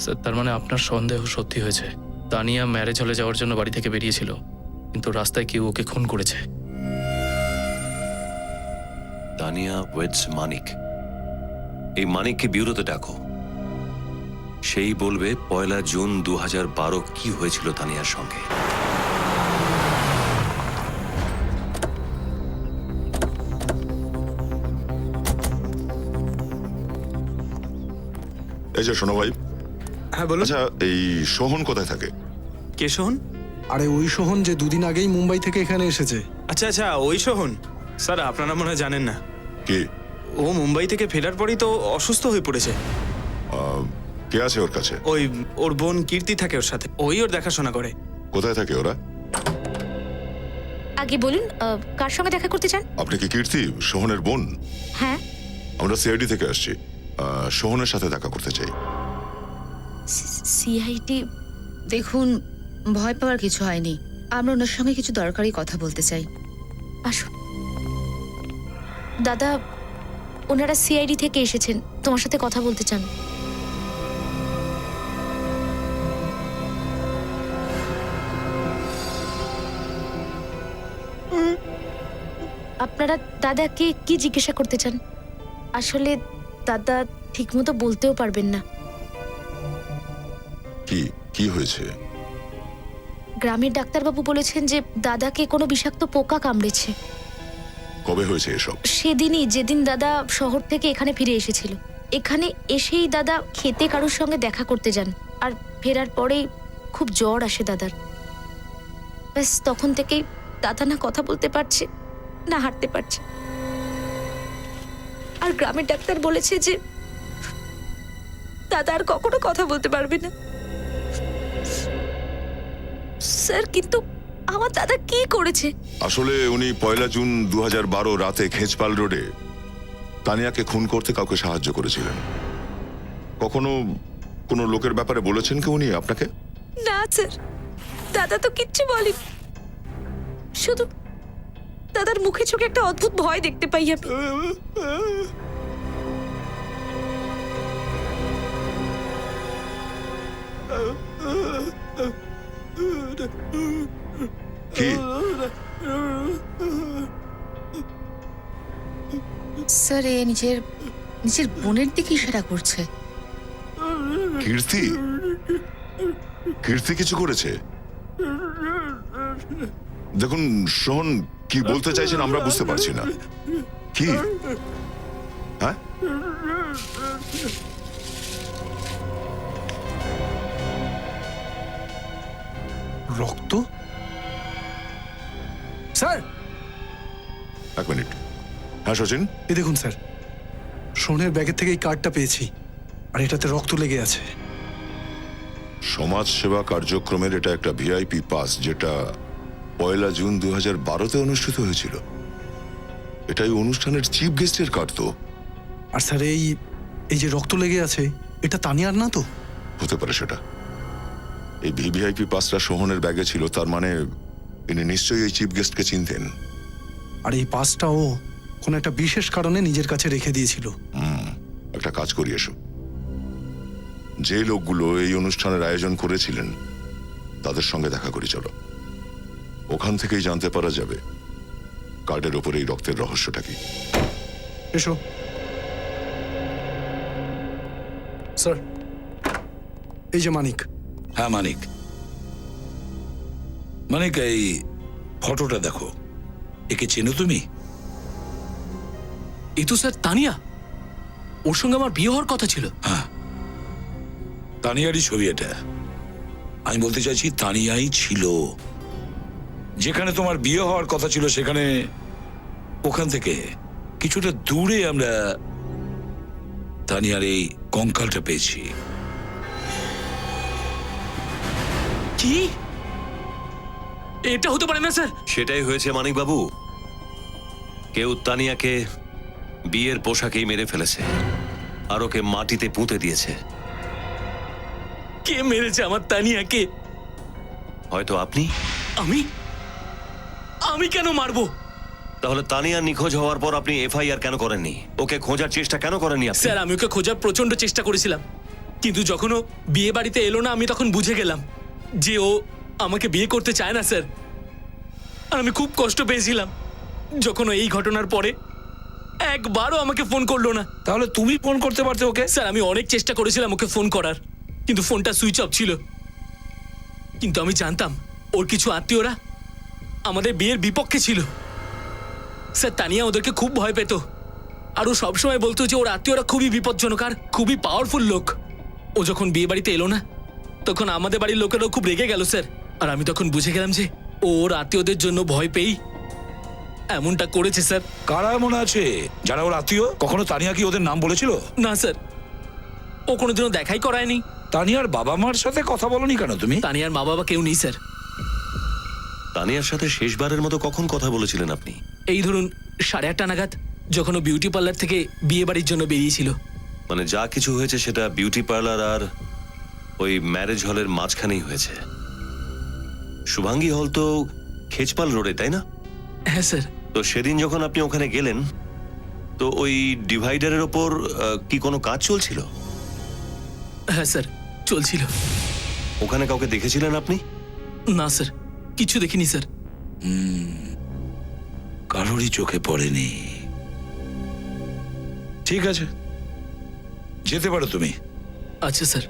Sir তার মানে আপনার সন্দেহ সত্যি হয়েছে। তানিয়া ম্যারেজ হলে যাওয়ার জন্য বাড়ি থেকে বেরিয়েছিল, কিন্তু রাস্তায় কেউ ওকে খুন করেছে। তানিয়া ওয়েডস মানিক। এই মানিককে ব্যুরোতে ডাকো, সেই বলবে 1 জুন 2012 কি হয়েছিল তানিয়ার সঙ্গে। এই যে শোনো ভাই। হ্যাঁ বলুন। আচ্ছা এই সোহন কোথায় থাকে? কে সোহন? আরে ওই সোহন যে দুদিন আগেই মুম্বাই থেকে এখানে এসেছে। আচ্ছা আচ্ছা, ওই সোহন। স্যার আপনারা মনে হয় জানেন না, কি? ও মুম্বাই থেকে ফেরার পরই তো অসুস্থ হয়ে পড়েছে। কে আছে ওর কাছে? ওই ওর বোন কীর্তি থাকে ওর সাথে, ওই ওর দেখাশোনা করে। কোথায় থাকে ওরা? আগে বলুন কার সঙ্গে দেখা করতে চান? আপনি কি কীর্তি, সোহনের বোন? হ্যাঁ। আমরা সিআইডি থেকে আসছি, সোহনের সাথে দেখা করতে চাই। সিআইডি? দেখুন, ভয় পাওয়ার কিছু হয়নি। আমরা ওনার সঙ্গে কিছু দরকারি কথা বলতে চাই। আসুন। দাদা, ওনারা সিআইডি থেকে এসেছেন, তোমার সাথে কথা বলতে চান। আপনারা দাদাকে কি জিজ্ঞাসা করতে চান? আসলে দাদা ঠিকমতো বলতেও পারবেন না। কি কি হয়েছে? গ্রামের ডাক্তারবাবু বলেছেন যে দাদাকে কোনো বিষাক্ত পোকা কামড়েছে। কবে হয়েছে এসব? সেদিনই, যেদিন দাদা শহর থেকে এখানে ফিরে এসেছিল। এখানে এসেই দাদা খেতে কারোর সঙ্গে দেখা করতে যান, আর ফেরার পরেই খুব জ্বর আসে দাদার। ব্যাস তখন থেকেই দাদা না কথা বলতে পারছে, না হাঁটতে পারছে। আর গ্রামের ডাক্তার বলেছে যে দাদা আর কখনো কথা বলতে পারবে না। স্যার কিন্তু আমার দাদা কি করেছে? আসলে উনি 1 জুন 2012 রাতে খেজপাল রোডে তানিয়াকে খুন করতে কাউকে সাহায্য করেছিলেন। কখনো কোনো লোকের ব্যাপারে বলেছেন কি উনি আপনাকে? না স্যার, দাদা তো কিচ্ছু বলেনি। শুধু দাদার মুখে চোখে একটা অদ্ভুত ভয় দেখতে পাই আমি। কি স্যার এ নিজের নিজের বোনের দিকে ইশারা করছে। কীর্তি? কীর্তি কিছু করেছে? দেখুন সোহন, কি বলতে চাইছেন আমরা বুঝতে পারছি না। কি? হ্যাঁ, রক্ত? স্যার, এক মিনিট। হ্যাঁ সচিন, এই দেখুন স্যার, সোনের ব্যাগের থেকে এই কার্ডটা পেয়েছি, আর এটাতে রক্ত লেগে আছে। সমাজ সেবা কার্যক্রমের এটা একটা ভিআইপি পাস, যেটা 1 জুন 2012-তে অনুষ্ঠিত হয়েছিল। এটাই অনুষ্ঠানের চিফ গেস্টের কার্ড তো। আর স্যার এই যে রক্ত লেগে আছে, এটা তানিয়ার না তো? হতে পারে সেটা। এই ভিভিআইপি পাসটা সোহনের ব্যাগে ছিল, তার মানে ইনি নিশ্চয়ই এই চিফ গেস্টকে চিনতেন। আর এই পাসটাও কোনো একটা বিশেষ কারণে নিজের কাছে রেখে দিয়েছিল। একটা কাজ করি, এসো। যে লোকগুলো এই অনুষ্ঠানের আয়োজন করেছিলেন তাদের সঙ্গে দেখা করি, চলো। ওখান থেকেই জানতে পারা যাবে কার্ডের ওপরে এই রক্তের রহস্যটা কি। এসো স্যার, এই যে মানিক। হ্যাঁ মানিক, মানিক এই ফটোটা দেখো, একে চেনো তুমি? এই তো স্যার তানিয়া, ওর সঙ্গে আমার বিয়ে হওয়ার কথা ছিল। হ্যাঁ, তানিয়ারই ছবি এটা। আমি বলতে চাইছি তানিয়াই ছিল। যেখানে তোমার বিয়ে হওয়ার কথা ছিল সেখানে, ওখান থেকে কিছুটা দূরে আমরা তানিয়ার এই কঙ্কালটা পেয়েছি। কি? এটা হতে পারে না স্যার। সেটাই হয়েছে মানিক বাবু। কেউ তানিয়াকে বিয়ের পোশাকেই মেরে ফেলেছে আর ওকে মাটিতে পুঁতে দিয়েছে। কে মেরেছে আমার তানিয়াকে? হয়তো আপনি। আমি? আমি কেন মারবো? তাহলে তানিয়া নিখোঁজ হওয়ার পর আপনি এফআইআর কেন করেননি? ওকে খোঁজার চেষ্টা কেন করেননি আপনি? স্যার আমি ওকে খোঁজার প্রচন্ড চেষ্টা করেছিলাম, কিন্তু যখন ও বিয়ে বাড়িতে এলো না, আমি তখন বুঝে গেলাম যে ও আমাকে বিয়ে করতে চায় না স্যার। আর আমি খুব কষ্ট পেয়েছিলাম যখন ও এই ঘটনার পরে একবারও আমাকে ফোন করলো না। তাহলে তুমি ফোন করতে পারতে ওকে। স্যার আমি অনেক চেষ্টা করেছিলাম ওকে ফোন করার, কিন্তু ফোনটা সুইচ অফ ছিল। কিন্তু আমি জানতাম ওর কিছু আত্মীয়রা আমাদের বিয়ের বিপক্ষে ছিল। স্যার তানিয়া ওদেরকে খুব ভয় পেত, আর ও সবসময় বলতো যে ওর আত্মীয়রা খুবই বিপজ্জনক আর খুবই পাওয়ারফুল লোক। ও যখন বিয়ে বাড়িতে এলো না, তখন আমাদের বাড়ির লোকেরাও খুব রেগে গেল স্যার। আর আমি তখন বুঝে গেলাম যে ও ওর আত্মীয়দের জন্য ভয় পেয়েই এমনটা করেছে স্যার। কারা মনে আছে যারা ওর আত্মীয়? কখনো তানিয়া কি ওদের নাম বলেছিল? না স্যার, ও কোনোদিনও দেখাই করায়নি। তানিয়ার বাবা মার সাথে কথা বলনি কেন তুমি? তানিয়ার মা বাবা কেউ নেই স্যার। তানিয়ার সাথে শেষবারের মতো কখন কথা বলেছিলেন আপনি? এই ধরুন 8:30 নাগাদ, যখন ও বিউটি পার্লার থেকে বিয়ে বাড়ির জন্য বেরিয়েছিল। মানে যা কিছু হয়েছে সেটা বিউটি পার্লার আর ওই ম্যারেজ হলের মাঝখানেই হয়েছে। শুভাঙ্গী হল তো খেজপাল রোডে, তাই না? হ্যাঁ স্যার। তো সেদিন যখন আপনি ওখানে গেলেন, তো ওই ডিভাইডারের ওপর কি কোনো কাজ চলছিল? হ্যাঁ স্যার, চলছিল। ওখানে কাউকে দেখেছিলেন আপনি? না স্যার, কিছু দেখিনি স্যার। কারোরই চোখে পড়েনি। ঠিক আছে, যেতে পারো তুমি। আচ্ছা স্যার।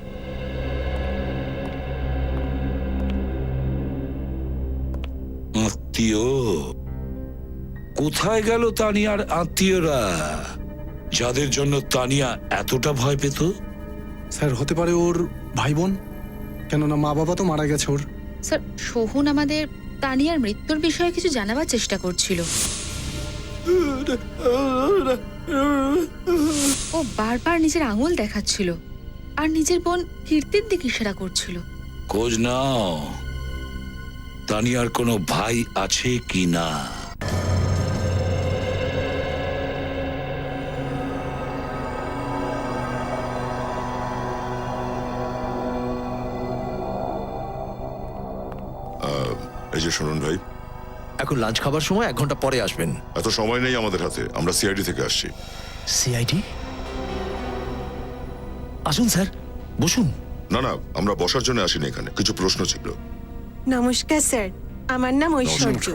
আত্মীয় কোথায় গেল? তানিয়ার আত্মীয়রা, যাদের জন্য তানিয়া এতটা ভয় পেত? স্যার হতে পারে ওর ভাই বোন, কেননা মা বাবা তো মারা গেছে ওর। স্যার সোহন আমাদের তানিয়ার মৃত্যুর বিষয়ে কিছু জানাবার চেষ্টা করছিল। ও বারবার নিজের আঙুল দেখাচ্ছিল আর নিজের বোন কীর্তির দিকে ইশারা করছিল। খোঁজ নাও তানিয়ার কোনো ভাই আছে কি না। এই যে শুনুন ভাই, এখন লাঞ্চ খাবার সময় 1 ঘন্টা পরে আসবেন। এত সময় নেই আমাদের হাতে, আমরা সিআইডি থেকে আসছি। সিআইডি? আসুন স্যার, বসুন। না না, আমরা বসার জন্য আসিনি, এখানে কিছু প্রশ্ন ছিল। নমস্কার স্যার, আমার নাম ঐশ্বর্য।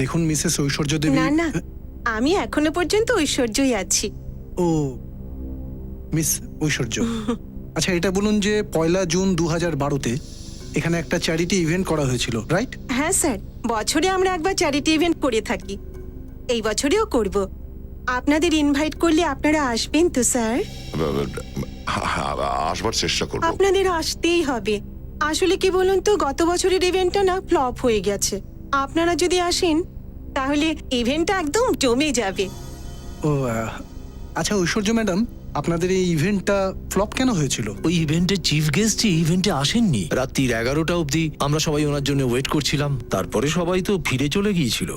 দেখুন মিসেস ঐশ্বর্য দেবী। না না, আমি এখনো পর্যন্ত ঐশ্বর্যই আছি। ও মিস ঐশ্বর্য, আচ্ছা এটা বলুন যে 1 জুন 2012-তে এখানে একটা চ্যারিটি ইভেন্ট করা হয়েছিল, রাইট? হ্যাঁ স্যার, বছরে আমরা একবার চ্যারিটি ইভেন্ট করে থাকি, এই বছরেও করব। আপনাদের ইনভাইট করলে আপনারা আসবেন তো স্যার? আসবার চেষ্টা করব। আপনাদের আসতেই হবে। আসলে কি বলুন তো, গত বছরের ইভেন্টটা না ফ্লপ হয়ে গেছে। আপনারা যদি আসেন তাহলে ইভেন্টটা একদম জমে যাবে। ও আচ্ছা ঐশ্বর্য ম্যাডাম, আপনাদের এই ইভেন্টটা ফ্লপ কেন হয়েছিল? ওই ইভেন্টের চিফ গেস্ট যে ইভেন্টে আসেননি, রাত্রির 11টা অবধি আমরা সবাই ওনার জন্য ওয়েট করছিলাম, তারপরে সবাই তো ফিরে চলে গিয়েছিল।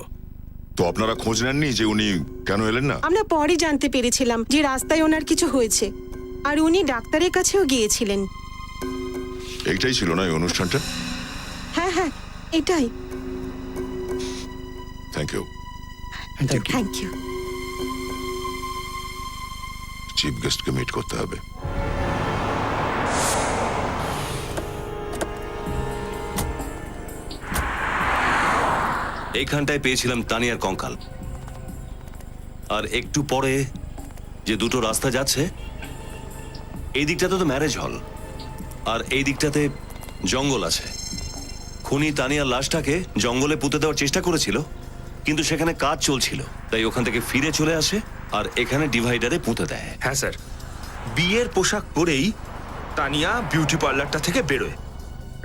তো আপনারা খোঁজ নেননি যে উনি কেন এলেন না? আমরা পরে জানতে পেরেছিলাম যে রাস্তায় ওনার কিছু হয়েছে, আর উনি ডাক্তারের কাছেও গিয়েছিলেন। এইটাই ছিল না এই অনুষ্ঠানটা? হ্যাঁ হ্যাঁ, এটাই। Thank you. Thank you. Chief গেস্টকে মিট করতে হবে। এইখানটায় পেয়েছিলাম তানিয়ার কঙ্কাল, আর একটু পরে যে দুটো রাস্তা যাচ্ছে, এই দিকটাতে তো ম্যারেজ হল, আর এই দিকটাতে জঙ্গল আছে। খুনি তানিয়ার লাশটাকে জঙ্গলে পুঁতে দেওয়ার চেষ্টা করেছিল, কিন্তু সেখানে কাজ চলছিল, তাই ওখান থেকে ফিরে চলে আসে আর এখানে ডিভাইডারে পুঁতে দেয়। হ্যাঁ স্যার, বিয়ের পোশাক পরেই তানিয়া বিউটি পার্লারটা থেকে বেরোয়।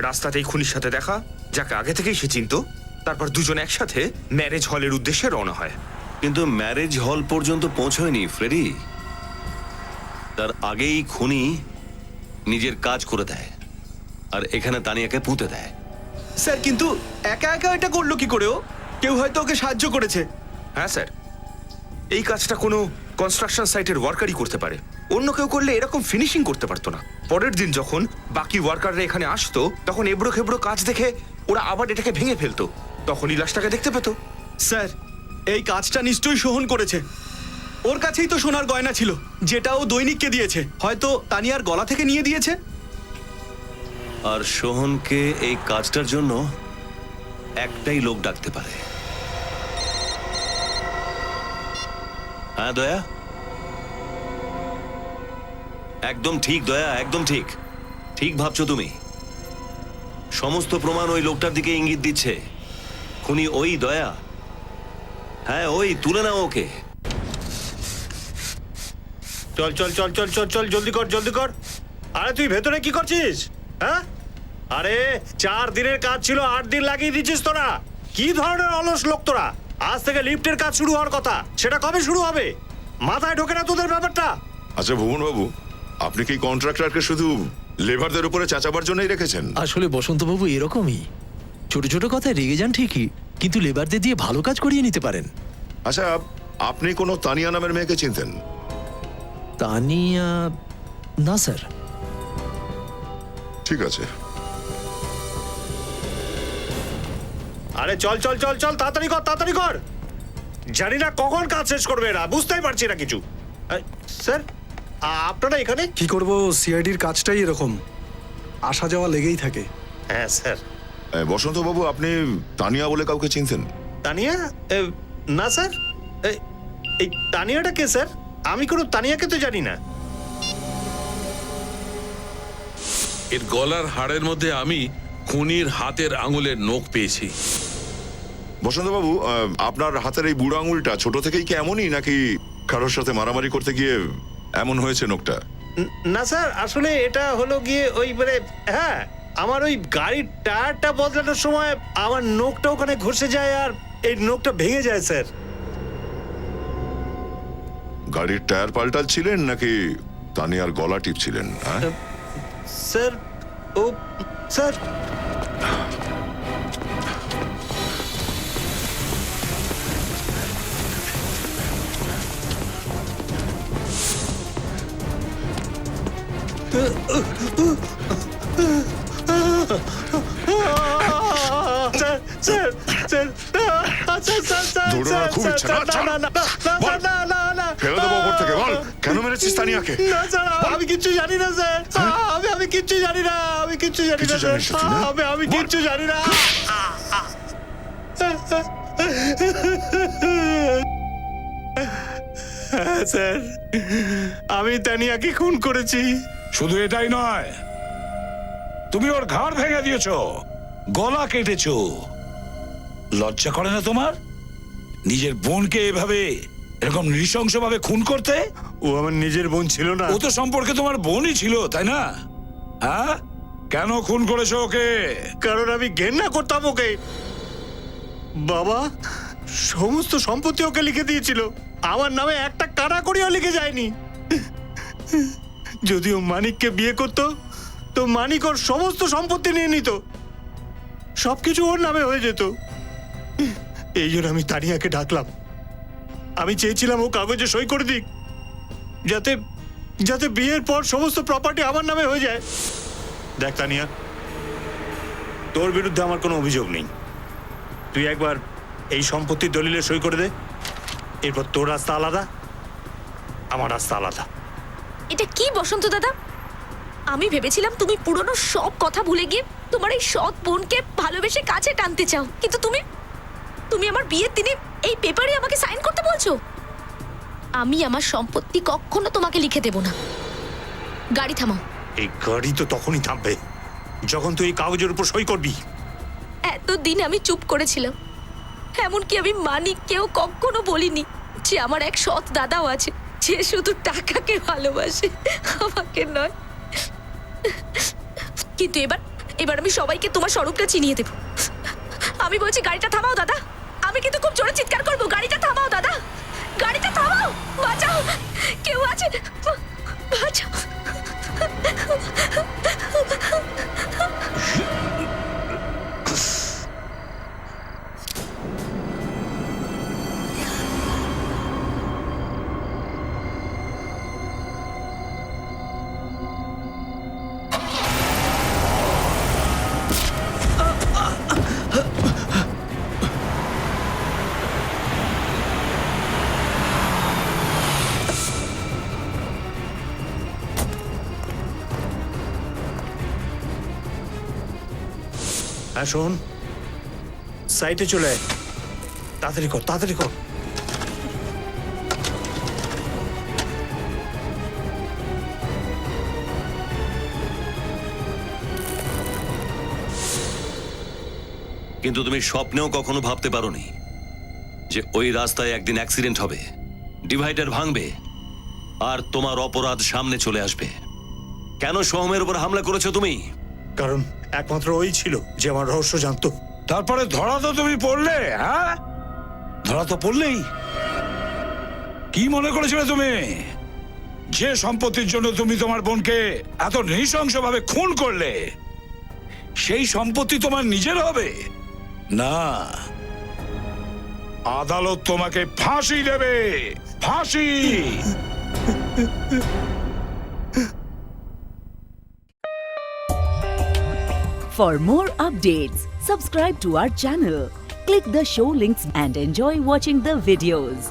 রাস্তাতেই খুনির সাথে দেখা, যাকে আগে থেকেই সে চিনতো। তারপর দুজন একসাথে ম্যারেজ হলের উদ্দেশ্যে রওনা হয়। কিন্তু ম্যারেজ হল পর্যন্ত পৌঁছয়নি ফ্রেডি, তার আগেই খুনি নিজের কাজ করে দেয় আর এখানে তানিয়াকে পুঁতে দেয়। স্যার কিন্তু একা একা এটা করলো কি করেও? কেউ হয়তো ওকে সাহায্য করেছে। হ্যাঁ স্যার, এই কাজটা কোনো কনস্ট্রাকশন সাইটের ওয়ার্কারই করতে পারে। অন্য কেউ করলে এরকম ফিনিশিং করতে পারতো না। পরের দিন যখন বাকি ওয়ার্কাররা এখানে আসতো, তখন এবড়ো খেবড়ো কাজ দেখে ওরা আবার এটাকে ভেঙে ফেলতো, তখনই লাশটাকে দেখতে পেতো। স্যার, এই কাজটা নিশ্চয়ই সোহন করেছে। ওর কাছেই তো সোনার গয়না ছিল, যেটা ও দৈনিককে দিয়েছে। হয়তো তানিয়ার গলা থেকে নিয়ে দিয়েছে। আর সোহনকে এই কাজটার জন্য একটাই লোক ডাকতে পারে। হ্যাঁ দয়া, একদম ঠিক দয়া, একদম ঠিক। ঠিক ভাবছো তুমি। সমস্ত প্রমাণ ওই লোকটার দিকে ইঙ্গিত দিচ্ছে। খুনি ওই দয়া। হ্যাঁ ওই, তুলে নাও ওকে। চল চল চল চল চল চল, জলদি কর জলদি কর। আরে তুই ভেতরে কি করছিস? হ্যাঁ, আরে 4 দিনের কাজ ছিল 8 দিন লাগিয়ে দিচ্ছিস তোরা। কি ধরনের অলস লোক তোরা? আজ থেকে লিফটের কাজ শুরু হওয়ার কথা, সেটা কবে শুরু হবে? মাথায় ঢোকে না তোদের ব্যাপারটা? আচ্ছা ভুবন বাবু, আপনি কি কন্ট্রাক্টরকে শুধু লেবারদের উপরে চাচাবার জন্যই রেখেছেন? আসলে বসন্তবাবু এরকমই, ছোট ছোট কথায় রেগে যান ঠিকই, কিন্তু লেবারদের দিয়ে ভালো কাজ করিয়ে নিতে পারেন। আচ্ছা, আপনি কোনো তানিয়া নামের মেয়েকে চিনতেন? তানিয়া? না স্যার। ঠিক আছে। আরে চল চল চল চল, তাড়াতাড়ি কর তাড়াতাড়ি কর। জানি না কখন কাজ শেষ করবে এরা, বুঝতেই পারছি না কিছু। স্যার, আপনারা এখানে কি করব, সিআইডির কাজটাই এরকম, আসা যাওয়া লেগেই থাকে। হ্যাঁ স্যার। বসন্ত বাবু, আপনি তানিয়া বলে কাউকে চিনতেন? তানিয়া? না স্যার। এই তানিয়াটা কে স্যার? আমি কোনো তানিয়াকে তো জানি না। এর গলার হাড়ের মধ্যে আমি খুনির হাতের আঙুলের নখ পেয়েছি। বসন্ত বাবু, আপনার হাতের এই বুড়ো আঙুলটা ছোট থেকেই কি এমনই, নাকি কারোর সাথে মারামারি করতে গিয়ে এমন হয়েছে নখটা? না স্যার, আসলে এটা হলো গিয়ে ওই মানে, হ্যাঁ, আমার ওই গাড়ির টায়ারটা বদলানোর সময় আমার নখটা ওখানে ঘষে যায় আর এই নখটা ভেঙে যায় স্যার। গাড়ির টায়ার পাল্টাচ্ছিলেন নাকি তানিয়ার গলা টিপছিলেন? হ্যাঁ, স্যার ও স্যার দৌড়ানোর খুব ইচ্ছা না? বল। ফেলে দেবো ওপর থেকে, বল কেন মেরেছিস তানিয়াকে? না স্যার আমি কিচ্ছু জানি না স্যার আমি কিচ্ছু জানি না আমি কিচ্ছু জানি না কিছু স্যার জানিস না তুই, না? আমি কিচ্ছু জানি না হ্যাঁ, স্যার আমি তানিয়াকে খুন করেছি। শুধু এটাই নয়, তুমি ওর ঘাড় ভেঙে দিয়েছো, গলা কেটেছো। লজ্জা করে না তোমার নিজের বোনকে এভাবে এরকম নৃশংসভাবে খুন করতে? ও আমার নিজের বোন ছিল না। ও তো সম্পর্কে তোমার বোনই ছিল, তাই না? হ্যাঁ, কেন খুন করেছো ওকে? কারণ আমি ঘেন্না করতাম ওকে। বাবা সমস্ত সম্পত্তি ওকে লিখে দিয়েছিল, আমার নামে একটা কানাকড়িও লিখে যায়নি। যদিও মানিককে বিয়ে করতো তো মানিক ওর সমস্ত সম্পত্তি নিয়ে নিত, সবকিছু ওর নামে হয়ে যেত। এই জন্য আমি তানিয়াকে ডাকলাম। আমি চেয়েছিলাম ও কাগজে সই করে দিক, যাতে যাতে বিয়ের পর সমস্ত প্রপার্টি আমার নামে হয়ে যায়। দেখ তানিয়া, তোর বিরুদ্ধে আমার কোনো অভিযোগ নেই। তুই একবার এই সম্পত্তির দলিলে সই করে দে, এরপর তোর রাস্তা আলাদা, আমার রাস্তা আলাদা। এটা কি বসন্ত দাদা? আমি ভেবেছিলাম তুমি পুরনো সব কথা ভুলে গিয়ে তোমার এই সৎ বোনকে ভালোবেসে কাছে টানতে চাও, কিন্তু তুমি আমার বিয়ের দিনে এই পেপারে আমাকে সাইন করতে বলছো। আমি আমার সম্পত্তি কখনো তোমাকে লিখে দেব না। গাড়ি থামাও। এই গাড়ি তো তখনই থামবে যখন তুই এই কাগজের উপর সই করবি। এতদিন আমি চুপ করেছিলাম, এমনকি আমি মানিককেও কখনো বলিনি যে আমার এক সৎ দাদাও আছে, যে শুধু টাকাকে ভালোবাসে, আমাকে নয়। কিন্তু এবার আমি সবাইকে তোমার স্বরূপটা চিনিয়ে দেব। আমি বলছি গাড়িটা থামাও দাদা, আমি কিন্তু খুব জোরে চিৎকার করবো। গাড়িটা থামাও দাদা, গাড়িটা থামাও, বাঁচাও, কেউ আছে, বাঁচাও। হ্যাঁ শোন, সাইটে চলে আয়, তাড়াতাড়ি কর, তাড়াতাড়ি কর। কিন্তু তুমি স্বপ্নেও কখনো ভাবতে পারোনি যে ওই রাস্তায় একদিন অ্যাক্সিডেন্ট হবে, ডিভাইডার ভাঙবে, আর তোমার অপরাধ সামনে চলে আসবে। কেন সোহমের উপর হামলা করেছো তুমি? কারণ একমাত্র ওই ছিল যে আমার রহস্য জানতো। তারপরে ধরা তো তুমি পড়লে, হ্যাঁ? ধরা তো পড়লেই। কি মনে করেছিলে তুমি যে সম্পত্তির জন্য তুমি তোমার বোনকে এত নৃশংসভাবে খুন করলে সেই সম্পত্তি তোমার নিজের হবে? না, আদালত তোমাকে ফাঁসি দেবে, ফাঁসি। For more updates, subscribe to our channel, click the show links and enjoy watching the videos.